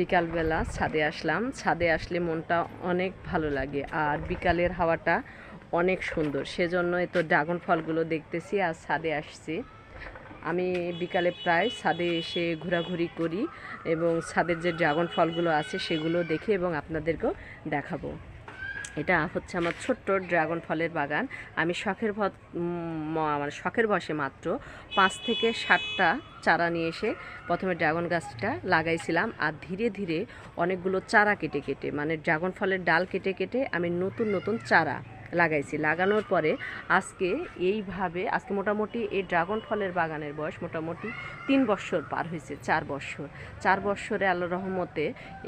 বিকালবেলা ছাদে আসলাম। ছাদে আসলে মনটা অনেক ভালো লাগে, আর বিকালের হাওয়াটা অনেক সুন্দর। সেজন্যই তো ড্রাগন ফলগুলো দেখতেছি আর ছাদে আসছি। আমি বিকালে প্রায় ছাদে এসে ঘোরাঘুরি করি এবং ছাদের যে ড্রাগন ফলগুলো আছে সেগুলো দেখি এবং আপনাদেরকেও দেখাবো। এটা হচ্ছে আমার ছোট্ট ড্রাগন ফলের বাগান। আমি শখের বশে মাত্র 5 থেকে 7টা চারা নিয়ে এসে প্রথমে ড্রাগন গাছটা লাগাইছিলাম, আর ধীরে ধীরে অনেকগুলো চারা কেটে কেটে, মানে ড্রাগন ফলের ডাল কেটে কেটে আমি নতুন নতুন চারা লাগাইছি। লাগানোর পরে আজকে মোটামুটি এই ড্রাগন ফলের বাগানের বয়স মোটামুটি 3 বছর পার হয়েছে। 4 বছরে আল্লাহর রহমতে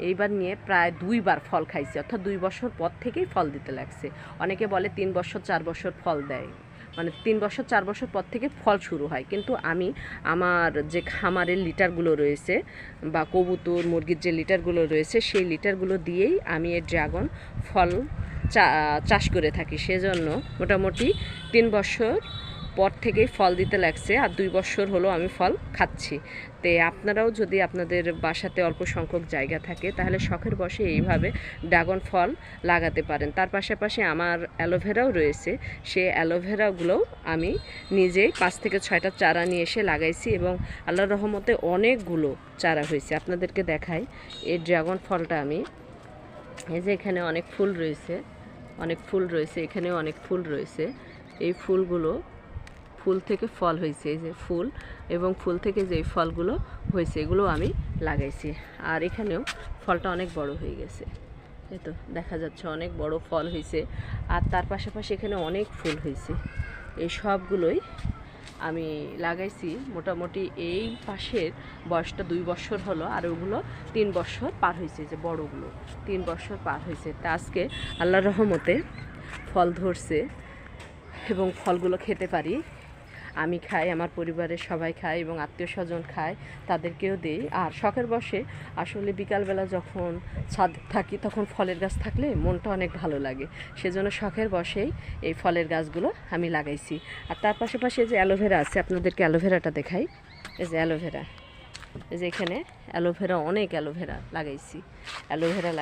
এইবার নিয়ে প্রায় 2বার ফল খাইছি, অর্থাৎ 2 বছর পর থেকেই ফল দিতে লাগছে। অনেকে বলে 3 বছর 4 বছর ফল দেয়, মানে 3 বছর 4 বছর পর থেকে ফল শুরু হয়। কিন্তু আমি আমার যে খামারের লিটারগুলো রয়েছে বা কবুতর মুরগির যে লিটারগুলো রয়েছে সেই লিটারগুলো দিয়েই আমি এই ড্রাগন ফল চাষ করে থাকি। সেজন্য মোটামুটি 3 বছর পর থেকেই ফল দিতে লাগছে, আর 2 বছর হলো আমি ফল খাচ্ছি। তো আপনারাও যদি আপনাদের বাসাতে অল্প সংখ্যক জায়গা থাকে তাহলে শখের বশে এইভাবে ড্রাগন ফল লাগাতে পারেন। তার পাশাপাশি আমার অ্যালোভেরাও রয়েছে, সেই অ্যালোভেরাগুলোও আমি নিজেই 5 থেকে 6টা চারা নিয়ে এসে লাগাইছি এবং আল্লাহর রহমতে অনেকগুলো চারা হয়েছে। আপনাদেরকে দেখাই এই ড্রাগন ফলটা। আমি এই যে এখানে অনেক ফুল রয়েছে, এখানেও অনেক ফুল রয়েছে। এই ফুলগুলো ফুল থেকে ফল হয়েছে, এই যে ফুল, এবং ফুল থেকে যে ফলগুলো হয়েছে এগুলো আমি লাগাইছি। আর এখানেও ফলটা অনেক বড় হয়ে গেছে, এই তো দেখা যাচ্ছে অনেক বড় ফল হয়েছে। আর তার পাশাপাশি এখানে অনেক ফুল হয়েছে। এই সবগুলোই আমি লাগাইছি। মোটামুটি এই পাশের বয়সটা 2 বছর হলো, আর ওগুলো 3 বছর পার হয়েছে। যে বড়গুলো 3 বছর পার হয়েছে। তা আজকে আল্লাহর রহমতে ফল ধরছে এবং ফলগুলো খেতে পারি। আমি খাই, আমার পরিবারের সবাই খায় এবং আত্মীয় স্বজন খায়, তাদেরকেও দিই। আর শখের বশে আসলে বিকালবেলা যখন ছাদ থাকি তখন ফলের গাছ থাকলে মনটা অনেক ভালো লাগে। সেজন্য শখের বশেই এই ফলের গাছগুলো আমি লাগাইছি। আর তার পাশাপাশি যে অ্যালোভেরা আছে, আপনাদেরকে অ্যালোভেরাটা দেখাই। এই যে অ্যালোভেরা, এই যে এখানে অনেক অ্যালোভেরা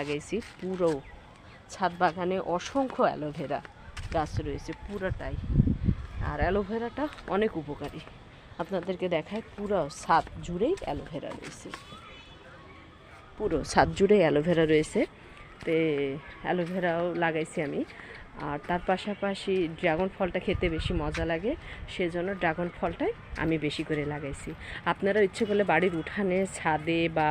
লাগাইছি। পুরো ছাদ বাগানে অসংখ্য অ্যালোভেরা গাছ রয়েছে পুরোটাই। আর অ্যালোভেরাটা অনেক উপকারী, আপনাদেরকে দেখায়। পুরো ছাদ জুড়েই অ্যালোভেরা রয়েছে। তো অ্যালোভেরাও লাগাইছি আমি। আর তার পাশাপাশি ড্রাগন ফলটা খেতে বেশি মজা লাগে, সেজন্য ড্রাগন ফলটাই আমি বেশি করে লাগাইছি। আপনারা ইচ্ছে করলে বাড়ির উঠানে, ছাদে বা